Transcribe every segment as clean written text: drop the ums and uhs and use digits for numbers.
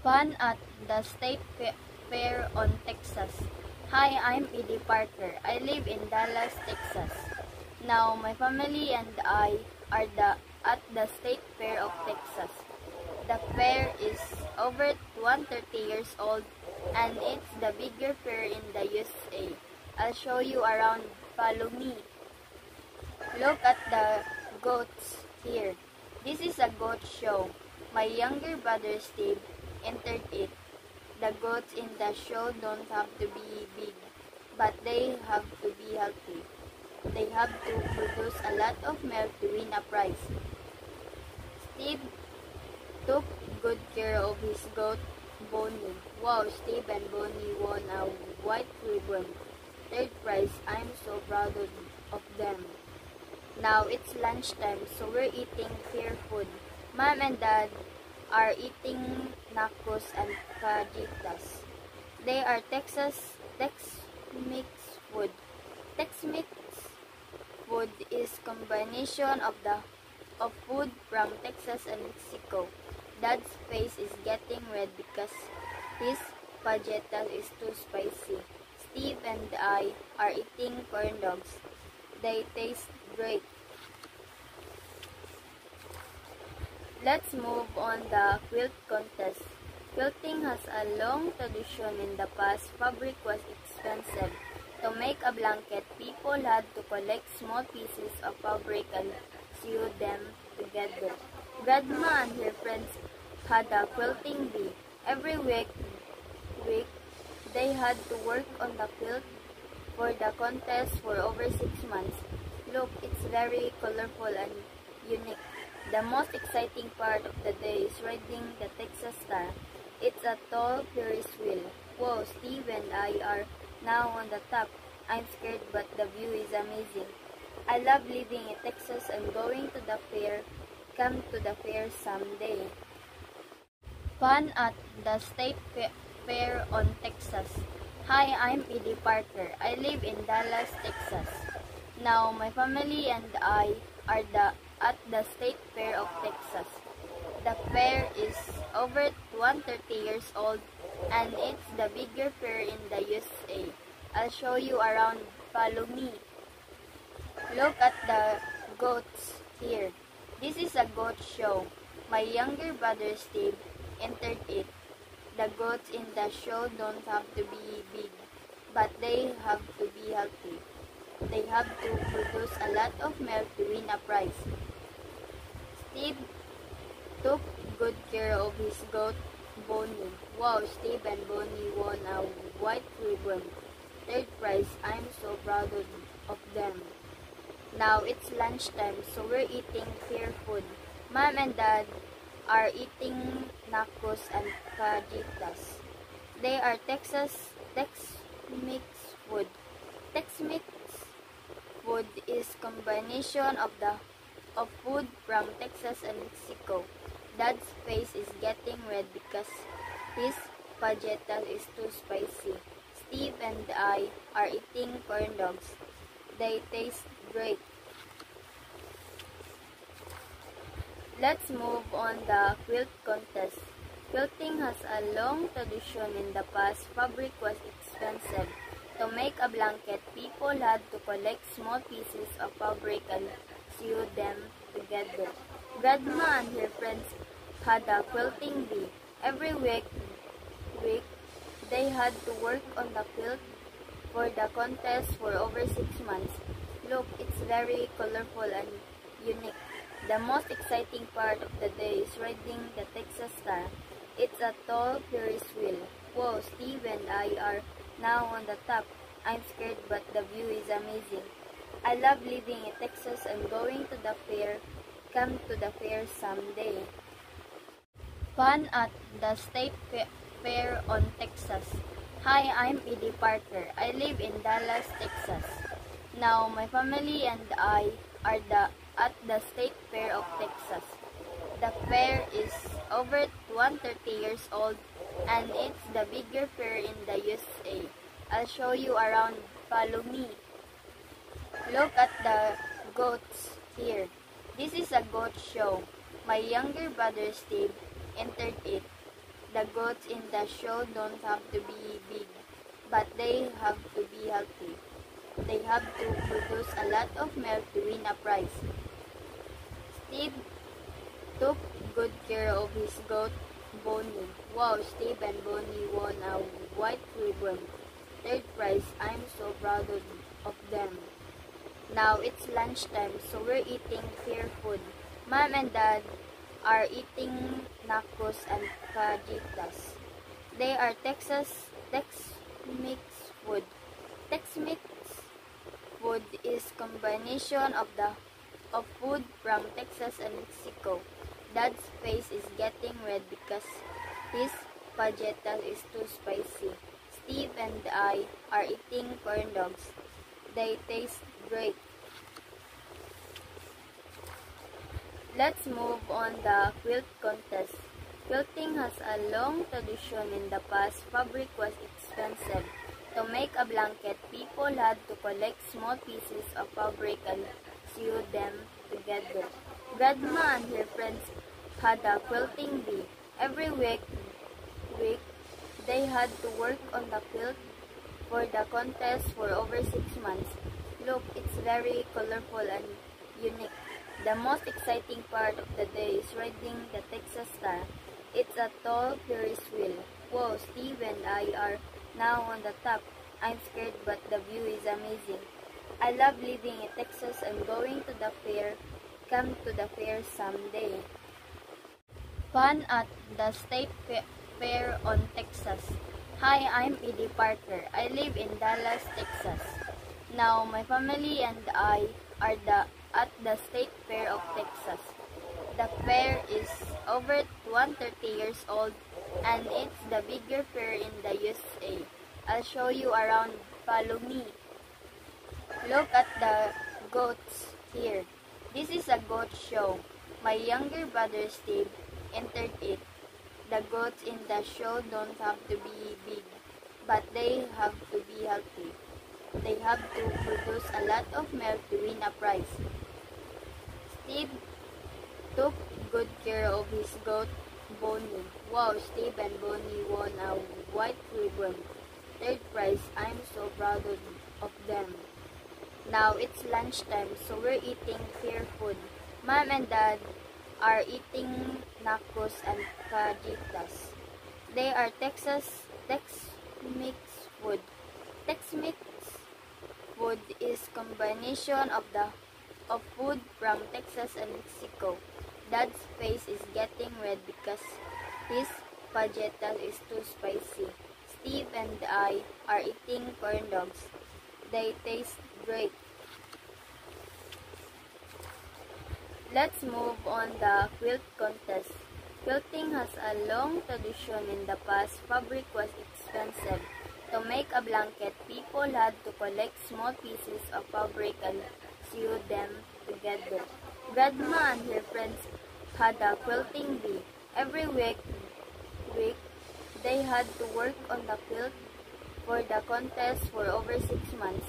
Fun at the State Fair on Texas. Hi, I'm Edie Parker. I live in Dallas, Texas. Now, my family and I are at the State Fair of Texas. The fair is over 130 years old and it's the bigger fair in the USA. I'll show you around. Follow me. Look at the goats here. This is a goat show. My younger brother Steve entered it. The goats in the show don't have to be big, but they have to be healthy. They have to produce a lot of milk to win a prize. Steve took good care of his goat, Bonnie. Wow, Steve and Bonnie won a white ribbon. Third prize. I'm so proud of them. Now it's lunchtime, so we're eating fair food. Mom and Dad are eating nachos and fajitas. They are Tex-Mex food. Tex-Mex food is combination of food from Texas and Mexico. Dad's face is getting red because his fajitas is too spicy. Steve and I are eating corn dogs. They taste great. Let's move on the quilt contest. Quilting has a long tradition. In the past, fabric was expensive. To make a blanket, people had to collect small pieces of fabric and sew them together. Grandma and her friends had a quilting bee. Every week they had to work on the quilt for the contest for over 6 months. Look, it's very colorful and unique. The most exciting part of the day is riding the Texas Star. It's a tall Ferris wheel. Whoa, Steve and I are now on the top. I'm scared, but the view is amazing. I love living in Texas and going to the fair. Come to the fair someday. Fun at the State Fair on Texas. Hi, I'm Edie Parker. I live in Dallas, Texas. Now, my family and I are at the State Fair of Texas. The fair is over 130 years old and it's the bigger fair in the USA. I'll show you around. Follow me. Look at the goats here. This is a goat show. My younger brother Steve entered it. The goats in the show don't have to be big, but they have to be healthy. They have to produce a lot of milk to win a prize. Steve took good care of his goat, Bonnie. Wow, Steve and Bonnie won a white ribbon. Third prize. I'm so proud of them. Now it's lunchtime, so we're eating fair food. Mom and Dad are eating nachos and fajitas. They are Tex-Mex food. Tex-Mex food is combination of food from Texas and Mexico. Dad's face is getting red because his fajitas is too spicy. Steve and I are eating corn dogs. They taste great. Let's move on the quilt contest. Quilting has a long tradition. In the past, fabric was expensive. To make a blanket, people had to collect small pieces of fabric and sew them together. Grandma and her friends had a quilting bee. Every week they had to work on the quilt for the contest for over 6 months. Look, it's very colorful and unique. The most exciting part of the day is riding the Texas Star. It's a tall Ferris wheel. Whoa, Steve and I are now on the top. I'm scared, but the view is amazing. I love living in Texas and going to the fair. Come to the fair someday. Fun at the State Fair on Texas. Hi, I'm Edie Parker. I live in Dallas, Texas. Now, my family and I are at the State Fair of Texas. The fair is over 130 years old and it's the bigger fair in the USA. I'll show you around. Follow me. Look at the goats here. This is a goat show. My younger brother Steve entered it. The goats in the show don't have to be big, but they have to be healthy. They have to produce a lot of milk to win a prize. Steve took good care of his goat, Bonnie. Wow, Steve and Bonnie won a white ribbon. Third prize, I'm so proud of them. Now it's lunchtime, so we're eating fair food. Mom and Dad are eating nachos and fajitas. They are Tex-Mex food. Tex-Mex food is combination of food from Texas and Mexico. Dad's face is getting red because his fajitas is too spicy. Steve and I are eating corn dogs. They taste great. Let's move on the quilt contest. Quilting has a long tradition in the past. Fabric was expensive. To make a blanket, people had to collect small pieces of fabric and sew them together. Grandma and her friends had a quilting bee. Every week they had to work on the quilt for the contest for over 6 months. Look, it's very colorful and unique. The most exciting part of the day is riding the Texas Star. It's a tall Ferris wheel. Whoa, Steve and I are now on the top. I'm scared, but the view is amazing. I love living in Texas and going to the fair. Come to the fair someday. Fun at the State Fair on Texas. Hi, I'm Edie Parker. I live in Dallas, Texas. Now, my family and I are at the State Fair of Texas. The fair is over 130 years old and it's the bigger fair in the USA. I'll show you around. Follow me. Look at the goats here. This is a goat show. My younger brother Steve entered it. The goats in the show don't have to be big, but they have to be healthy. They have to produce a lot of milk to win a prize. Steve took good care of his goat, Bonnie. Wow, Steve and Bonnie won a white ribbon. Third prize, I'm so proud of them. Now it's lunchtime, so we're eating fair food. Mom and Dad are eating nachos and fajitas. They are Tex-Mex food. Tex-Mex food is combination of food from Texas and Mexico. Dad's face is getting red because his fajitas is too spicy. Steve and I are eating corn dogs. They taste great. Let's move on the quilt contest. Quilting has a long tradition in the past. Fabric was expensive. To make a blanket, people had to collect small pieces of fabric and sew them together. Grandma and her friends had a quilting bee. Every week they had to work on the quilt for the contest for over 6 months.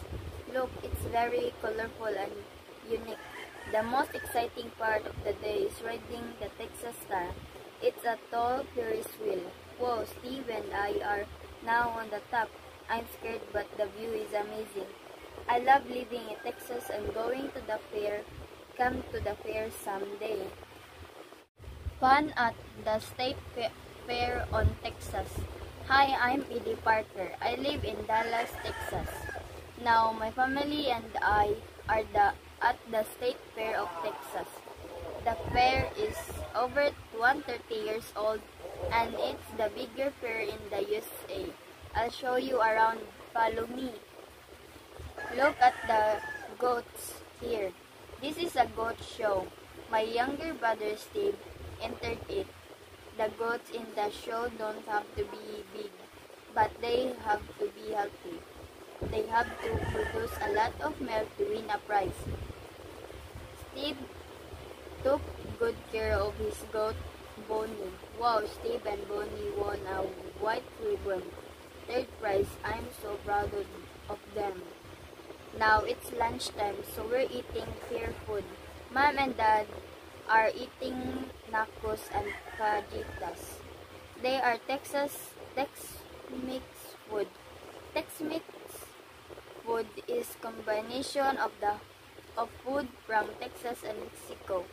Look, it's very colorful and unique. The most exciting part of the day is riding the Texas Star. It's a tall Ferris wheel. Whoa, Steve and I are now on the top. I'm scared, but the view is amazing. I love living in Texas and going to the fair. Come to the fair someday. Fun at the State Fair on Texas. Hi, I'm Edie Parker. I live in Dallas, Texas. Now, my family and I are at the State Fair of Texas. The fair is over 130 years old and it's the bigger fair in the USA. I'll show you around. Follow me. Look at the goats here. This is a goat show. My younger brother Steve entered it. The goats in the show don't have to be big, but they have to be healthy. They have to produce a lot of milk to win a prize. Steve took good care of his goat, Bonnie. Wow, Steve and Bonnie won a white ribbon. Third prize, I'm so proud of them. Now it's lunchtime, so we're eating fair food. Mom and Dad are eating nachos and fajitas. They are Tex-Mex food. Tex-Mex food is combination of food from Texas and Mexico.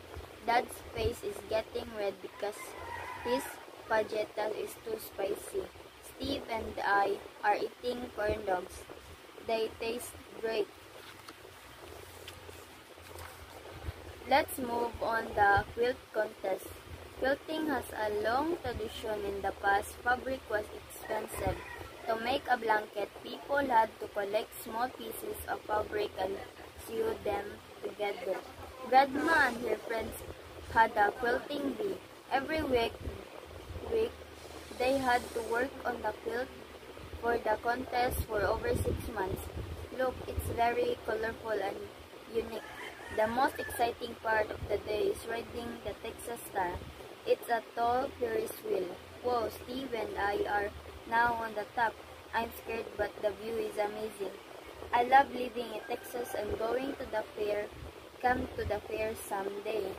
Dad's face is getting red because his fajitas is too spicy. Steve and I are eating corn dogs. They taste great. Let's move on the quilt contest. Quilting has a long tradition in the past. Fabric was expensive. To make a blanket, people had to collect small pieces of fabric and sew them together. Grandma and her friends had a quilting bee. Every week they had to work on the quilt for the contest for over 6 months. Look, it's very colorful and unique. The most exciting part of the day is riding the Texas Star. It's a tall Ferris wheel. Whoa, Steve and I are now on the top. I'm scared, but the view is amazing. I love living in Texas and going to the fair. Come to the fair someday.